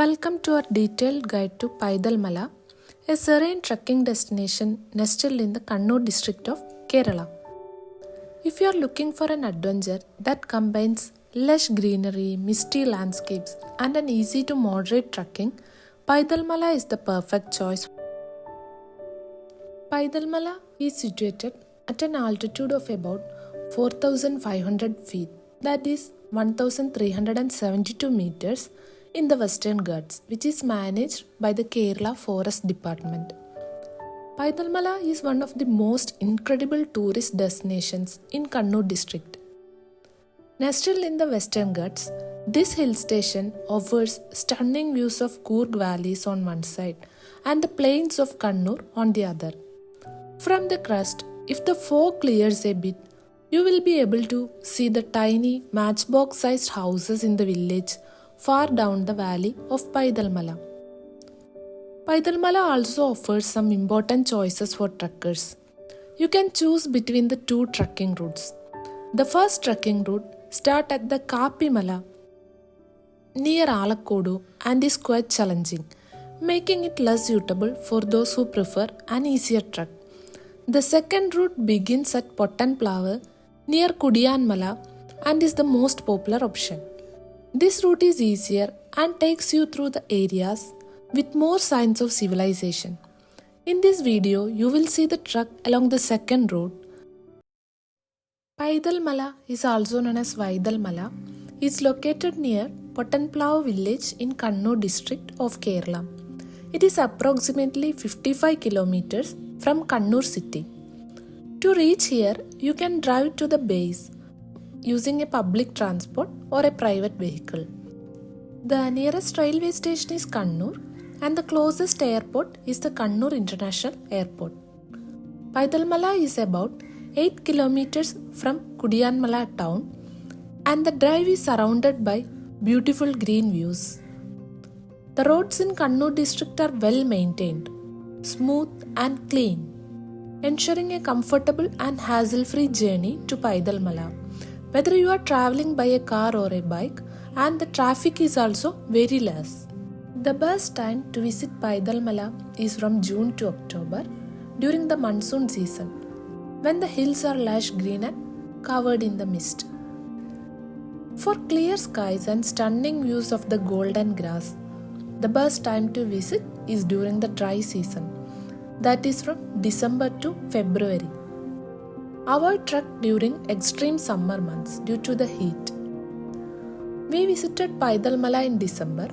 Welcome to our detailed guide to Paithalmala, a serene trekking destination nestled in the Kannur district of Kerala. If you are looking for an adventure that combines lush greenery, misty landscapes, and an easy to moderate trekking, Paithalmala is the perfect choice. Paithalmala is situated at an altitude of about 4,500 feet, that is 1,372 meters, in the Western Ghats, which is managed by the Kerala Forest Department. Paithalmala is one of the most incredible tourist destinations in Kannur district. Nestled in the Western Ghats, this hill station offers stunning views of Coorg valleys on one side and the plains of Kannur on the other. From the crest, if the fog clears a bit, you will be able to see the tiny matchbox-sized houses in the village far down the valley of Paithalmala. Paithalmala also offers some important choices for trekkers. You can choose between the two trekking routes. The first trekking route starts at the Kappimala near Alakkodu and is quite challenging, making it less suitable for those who prefer an easier trek. The second route begins at Pottenplave near Kudianmala and is the most popular option. This route is easier and takes you through the areas with more signs of civilization. In this video, you will see the trek along the second route. Paithalmala is also known as Vaidhalmala. It is located near Pottenplave village in Kannur district of Kerala. It is approximately 55 kilometers from Kannur city. To reach here, you can drive to the base using a public transport or a private vehicle. The nearest railway station is Kannur and the closest airport is the Kannur International Airport. Paithalmala is about 8 kilometers from Kudianmala town and the drive is surrounded by beautiful green views. The roads in Kannur district are well maintained, smooth and clean, ensuring a comfortable and hassle-free journey to Paithalmala. Whether you are traveling by a car or a bike, and the traffic is also very less. The best time to visit Paithalmala is from June to October during the monsoon season, when the hills are lush green and covered in the mist. For clear skies and stunning views of the golden grass, the best time to visit is during the dry season, that is from December to February. Avoid trek during extreme summer months due to the heat. We visited Paithalmala in December.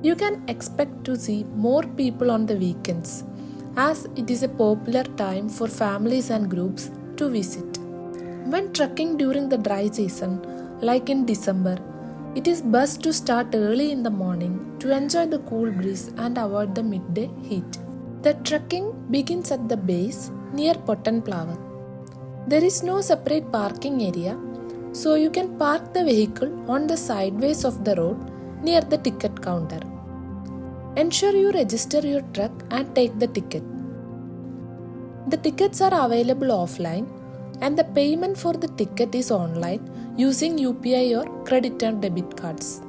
You can expect to see more people on the weekends, as it is a popular time for families and groups to visit. When trekking during the dry season, like in December, it is best to start early in the morning to enjoy the cool breeze and avoid the midday heat. The trekking begins at the base near Pottenplave. There is no separate parking area, so you can park the vehicle on the sideways of the road near the ticket counter. Ensure you register your trek and take the ticket. The tickets are available offline and the payment for the ticket is online using UPI or credit and debit cards.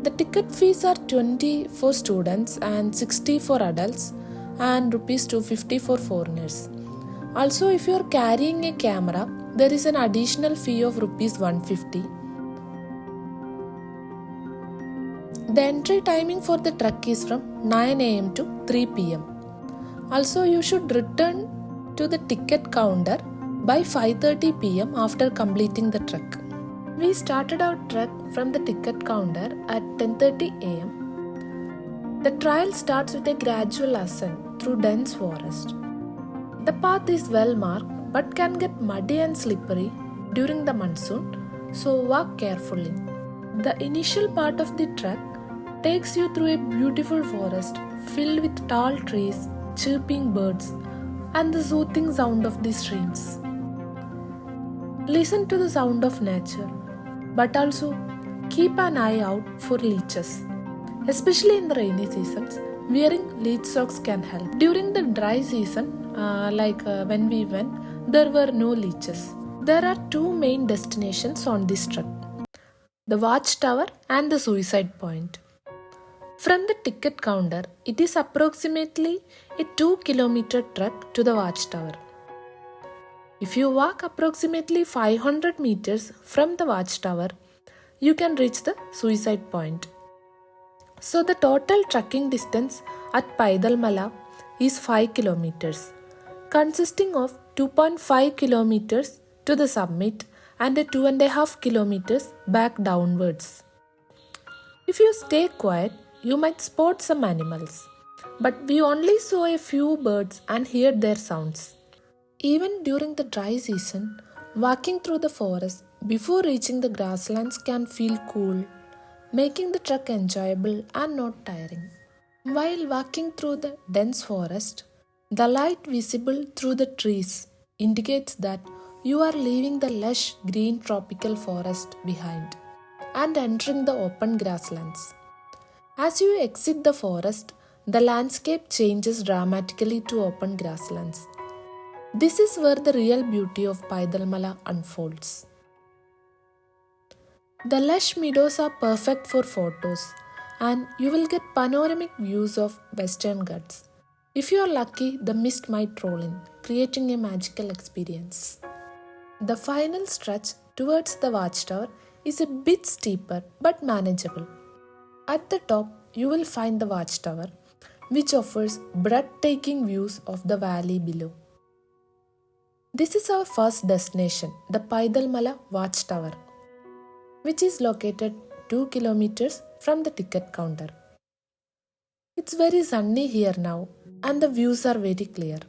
The ticket fees are 20 for students and 60 for adults and Rs 250 for foreigners. Also, if you are carrying a camera, there is an additional fee of Rs 150. The entry timing for the trek is from 9 am to 3 pm. Also, you should return to the ticket counter by 5:30 pm after completing the trek. We started our trek from the ticket counter at 10:30 am. The trail starts with a gradual ascent through dense forest. The path is well marked but can get muddy and slippery during the monsoon, so walk carefully. The initial part of the trek takes you through a beautiful forest filled with tall trees, chirping birds, and the soothing sound of the streams. Listen to the sound of nature, but also keep an eye out for leeches. Especially in the rainy seasons, wearing leech socks can help. During the dry season, when we went, there were no leeches. There are two main destinations on this trek. the Watchtower and the suicide point. From the ticket counter, it is approximately a 2-kilometer trek to the Watchtower. If you walk approximately 500 meters from the Watchtower, you can reach the suicide point. So the total trekking distance at Paithalmala is 5 kilometers, consisting of 2.5 kilometers to the summit and 2.5 kilometers back downwards. If you stay quiet, you might spot some animals, but we only saw a few birds and heard their sounds. Even during the dry season, walking through the forest before reaching the grasslands can feel cool, making the trek enjoyable and not tiring. While walking through the dense forest, the light visible through the trees indicates that you are leaving the lush green tropical forest behind and entering the open grasslands. As you exit the forest, the landscape changes dramatically to open grasslands. This is where the real beauty of Paithalmala unfolds. The lush meadows are perfect for photos, and you will get panoramic views of Western Ghats. If you are lucky, the mist might roll in, creating a magical experience. The final stretch towards the Watchtower is a bit steeper but manageable. At the top, you will find the Watchtower, which offers breathtaking views of the valley below. This is our first destination, the Paithalmala Watchtower, which is located 2 kilometers from the ticket counter. It's very sunny here now and the views are very clear.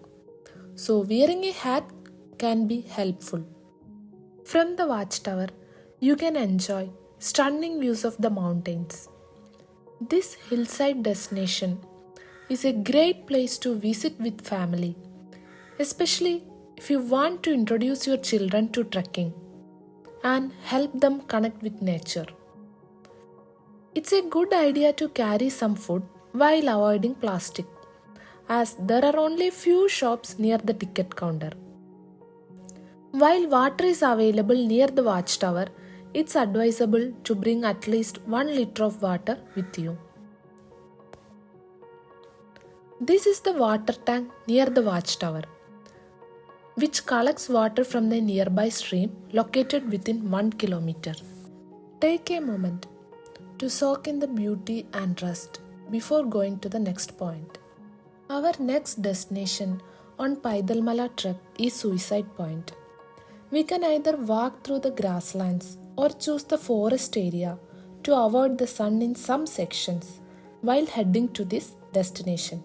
So wearing a hat can be helpful. From the Watchtower, you can enjoy stunning views of the mountains. This hillside destination is a great place to visit with family, especially if you want to introduce your children to trekking and help them connect with nature. It's a good idea to carry some food while avoiding plastic, as there are only few shops near the ticket counter. While water is available near the Watchtower, it's advisable to bring at least 1 liter of water with you. This is the water tank near the Watchtower, which collects water from the nearby stream located within 1 kilometer. Take a moment to soak in the beauty and rest before going to the next point. Our next destination on Paithalmala trek is Suicide Point. We can either walk through the grasslands or choose the forest area to avoid the sun in some sections while heading to this destination.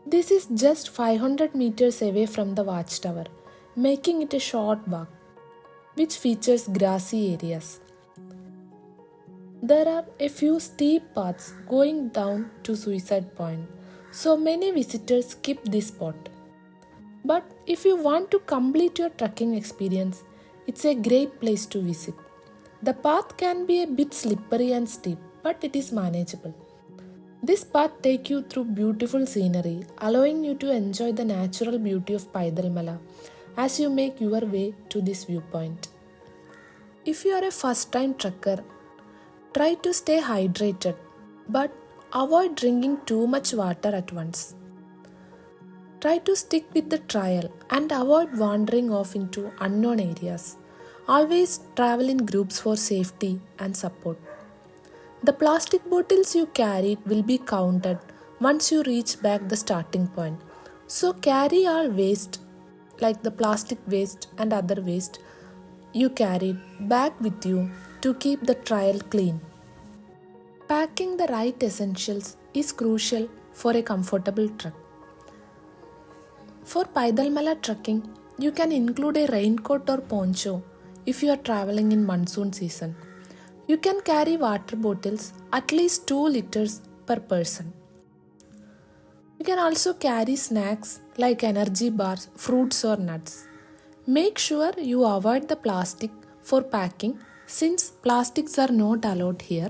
This is just 500 meters away from the Watchtower, making it a short walk, which features grassy areas. There are a few steep paths going down to Suicide Point, so many visitors skip this spot. But if you want to complete your trekking experience, it's a great place to visit. The path can be a bit slippery and steep, but it is manageable. This path takes you through beautiful scenery, allowing you to enjoy the natural beauty of Paithalmala as you make your way to this viewpoint. If you are a first-time trekker, try to stay hydrated, but avoid drinking too much water at once. Try to stick with the trail and avoid wandering off into unknown areas. Always travel in groups for safety and support. The plastic bottles you carried will be counted once you reach back the starting point. So carry all waste like the plastic waste and other waste you carried back with you to keep the trail clean. Packing the right essentials is crucial for a comfortable trek. For Paithalmala trekking, you can include a raincoat or poncho if you are traveling in monsoon season. You can carry water bottles at least 2 liters per person. You can also carry snacks like energy bars, fruits or nuts. Make sure you avoid the plastic for packing since plastics are not allowed here.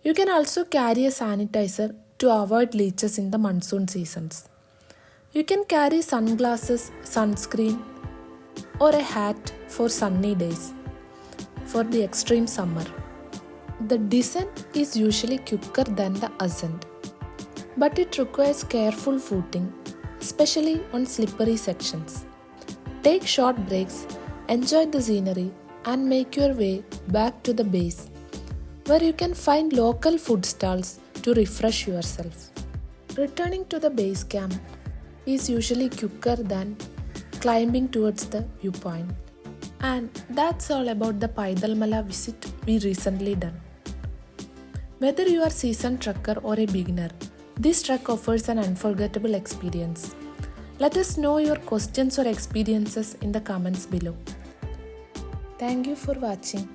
You can also carry a sanitizer to avoid leeches in the monsoon seasons. You can carry sunglasses, sunscreen or a hat for sunny days for the extreme summer. The descent is usually quicker than the ascent, but it requires careful footing, especially on slippery sections. Take short breaks, enjoy the scenery, and make your way back to the base, where you can find local food stalls to refresh yourself. Returning to the base camp is usually quicker than climbing towards the viewpoint. And that's all about the Paithalmala visit we recently done. Whether you are a seasoned trekker or a beginner, this trek offers an unforgettable experience. Let us know your questions or experiences in the comments below. Thank you for watching.